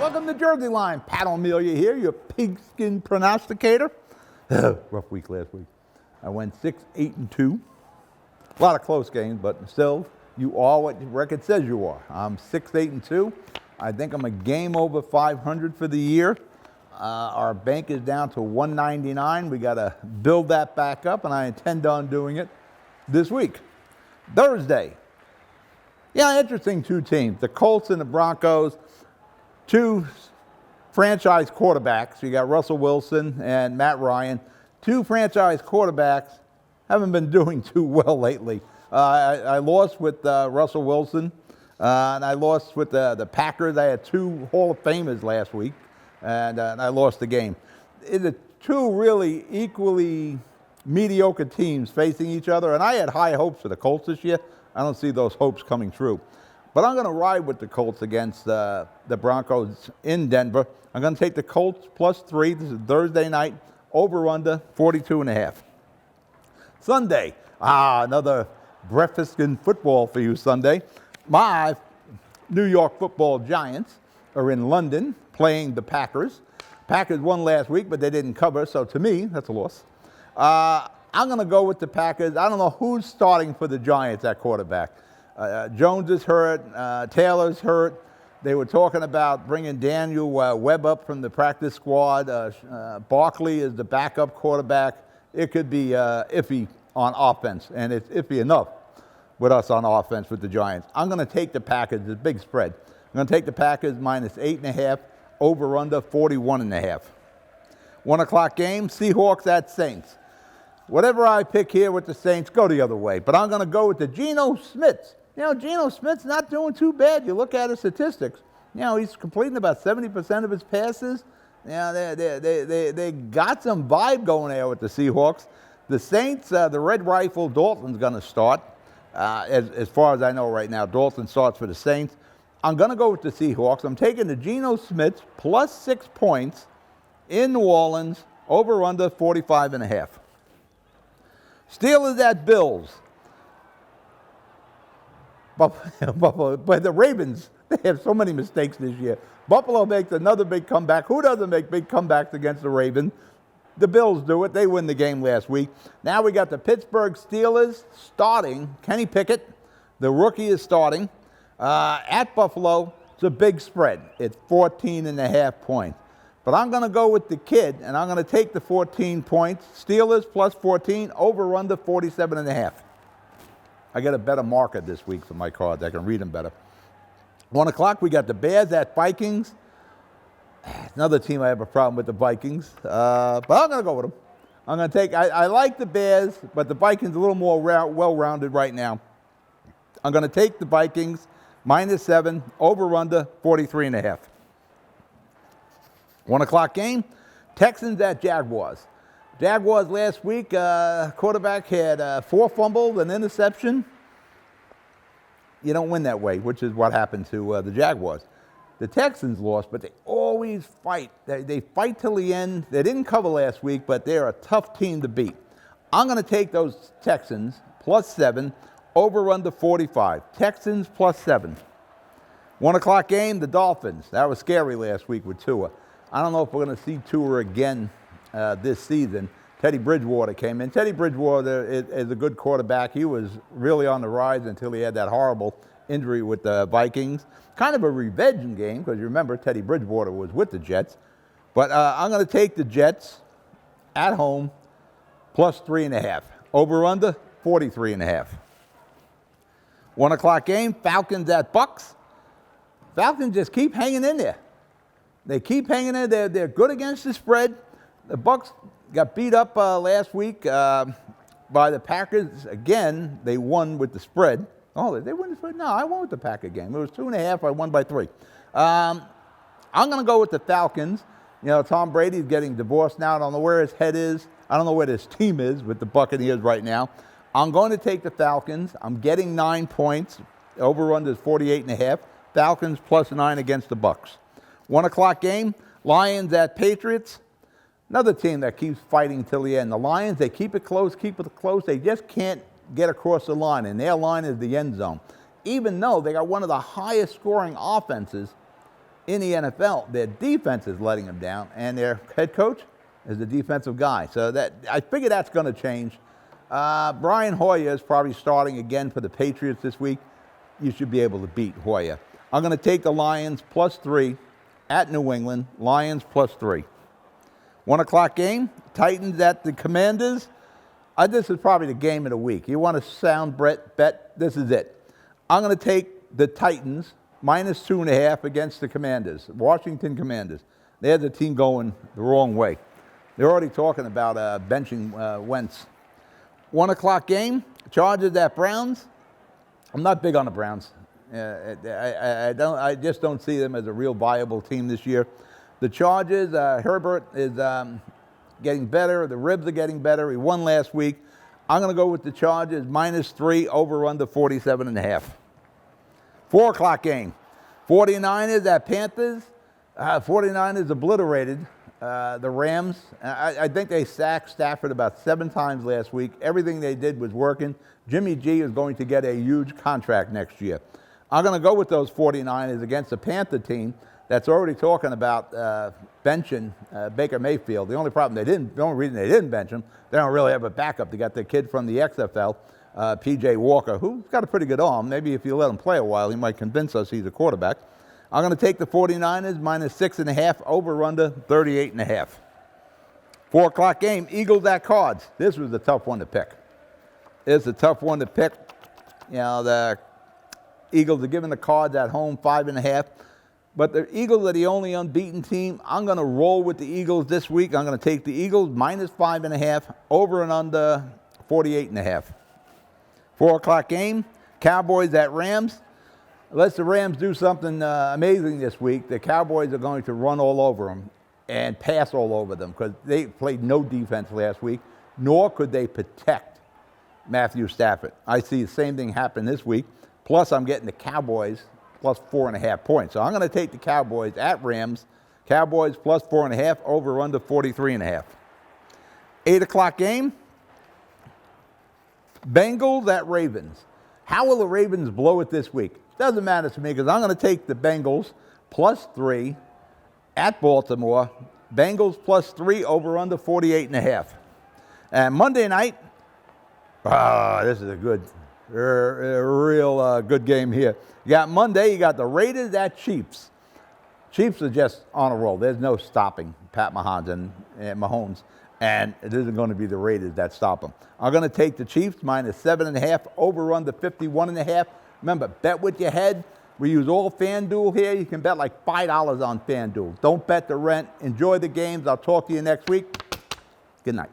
Welcome to Jersey Line. Pat O'Melia here, your pigskin prognosticator. Rough week last week. I went 6-8-2. A lot of close games, but still, you are what your record says you are. I'm 6-8-2. I think I'm a game over 500 for the year. Our bank is down to 199. We got to build that back up, and I intend on doing it this week. Thursday. Yeah, interesting two teams. The Colts and the Broncos. Two franchise quarterbacks. You got Russell Wilson and Matt Ryan. Two franchise quarterbacks haven't been doing too well lately. I lost with Russell Wilson, and I lost with the Packers. I had two Hall of Famers last week, and I lost the game. It's two really equally mediocre teams facing each other, and I had high hopes for the Colts this year. I don't see those hopes coming true. But I'm going to ride with the Colts against the Broncos in Denver. I'm going to take the Colts +3. This is Thursday night. Over/under 42.5. Sunday. Another breakfast in football for you Sunday. My New York Football Giants are in London playing the Packers. Packers won last week, but they didn't cover, so to me, that's a loss. I'm going to go with the Packers. I don't know who's starting for the Giants at quarterback. Jones is hurt. Taylor's hurt. They were talking about bringing Daniel Webb up from the practice squad. Barkley is the backup quarterback. It could be iffy on offense, and it's iffy enough with us on offense with the Giants. I'm going to take the Packers. It's a big spread. I'm going to take the Packers -8.5, over/under 41.5. 1 o'clock game, Seahawks at Saints. Whatever I pick here with the Saints, go the other way. But I'm going to go with the Geno Smith. You know, Geno Smith's not doing too bad. You look at his statistics. You know, he's completing about 70% of his passes. You know, they got some vibe going there with the Seahawks. The Saints, the Red Rifle, Dalton's going to start. As far as I know right now, Dalton starts for the Saints. I'm going to go with the Seahawks. I'm taking the Geno Smith +6 points in New Orleans, over/under 45.5. Steelers at Bills. But the Ravens, they have so many mistakes this year. Buffalo makes another big comeback. Who doesn't make big comebacks against the Ravens? The Bills do it. They win the game last week. Now we got the Pittsburgh Steelers starting. Kenny Pickett, the rookie, is starting. At Buffalo, it's a big spread. It's 14.5 points. But I'm going to go with the kid, and I'm going to take the 14 points. Steelers +14, over/under 47.5. I got a better marker this week for my cards. I can read them better. 1 o'clock, we got the Bears at Vikings. Another team I have a problem with, the Vikings. But I'm going to go with them. I'm going to take, I like the Bears, but the Vikings are a little more well-rounded right now. I'm going to take the Vikings -7, over/under 43.5. 1 o'clock game, Texans at Jaguars. Jaguars last week, quarterback had 4 fumbles, an interception. You don't win that way, which is what happened to the Jaguars. The Texans lost, but they always fight. They fight till the end. They didn't cover last week, but they're a tough team to beat. I'm going to take those Texans +7, over/under 45. Texans +7. 1 o'clock game, the Dolphins. That was scary last week with Tua. I don't know if we're going to see Tua again this season. Teddy Bridgewater came in. Teddy Bridgewater is a good quarterback. He was really on the rise until he had that horrible injury with the Vikings. Kind of a revenge game, because you remember Teddy Bridgewater was with the Jets. But I'm going to take the Jets at home +3.5. Over/under 43.5. 1 o'clock game, Falcons at Bucks. Falcons just keep hanging in there. They keep hanging in there. They're good against the spread. The Bucks got beat up last week by the Packers. Again, they won with the spread. Oh, they won the spread? No, I won with the Packer game. It was 2.5. I won by 3. I'm going to go with the Falcons. You know, Tom Brady's getting divorced now. I don't know where his head is. I don't know where his team is with the Buccaneers right now. I'm going to take the Falcons. I'm getting 9 points. Over/under is 48.5. Falcons +9 against the Bucks. 1 o'clock game, Lions at Patriots. Another team that keeps fighting till the end. The Lions, they keep it close. They just can't get across the line, and their line is the end zone. Even though they got one of the highest scoring offenses in the NFL, their defense is letting them down, and their head coach is the defensive guy. So that I figure that's going to change. Brian Hoyer is probably starting again for the Patriots this week. You should be able to beat Hoyer. I'm going to take the Lions +3 at New England. Lions +3. 1 o'clock game, Titans at the Commanders. This is probably the game of the week. You want a sound bet? This is it. I'm going to take the Titans -2.5 against the Commanders, Washington Commanders. They have the team going the wrong way. They're already talking about benching Wentz. 1 o'clock game, Chargers at Browns. I'm not big on the Browns. I just don't see them as a real viable team this year. The Chargers, Herbert is getting better. The ribs are getting better. He won last week. I'm going to go with the Chargers -3, over under 47.5. 4 o'clock game, 49ers at Panthers. 49ers obliterated the Rams. I think they sacked Stafford about 7 times last week. Everything they did was working. Jimmy G is going to get a huge contract next year. I'm going to go with those 49ers against a Panther team that's already talking about benching Baker Mayfield. The only reason they didn't bench him, they don't really have a backup. They got the kid from the XFL, P.J. Walker, who's got a pretty good arm. Maybe if you let him play a while, he might convince us he's a quarterback. I'm going to take the 49ers -6.5, over under 38.5. 4 o'clock game, Eagles at Cards. This was a tough one to pick. It's a tough one to pick. You know, the Eagles are giving the Cards at home 5.5. But the Eagles are the only unbeaten team. I'm going to roll with the Eagles this week. I'm going to take the Eagles -5.5, over and under 48.5. 4 o'clock game, Cowboys at Rams. Unless the Rams do something amazing this week, the Cowboys are going to run all over them and pass all over them because they played no defense last week, nor could they protect Matthew Stafford. I see the same thing happen this week. Plus, I'm getting the Cowboys +4.5 points. So I'm going to take the Cowboys at Rams. Cowboys +4.5, over under 43.5. 8 o'clock game, Bengals at Ravens. How will the Ravens blow it this week? Doesn't matter to me because I'm going to take the Bengals +3 at Baltimore. Bengals +3, over under 48.5. And Monday night, this is a real good game here. You got Monday, you got the Raiders at Chiefs. Chiefs are just on a roll. There's no stopping Pat Mahomes, and it isn't going to be the Raiders that stop them. I'm going to take the Chiefs -7.5, over under 51.5. Remember, bet with your head. We use all FanDuel here. You can bet like $5 on FanDuel. Don't bet the rent. Enjoy the games. I'll talk to you next week. Good night.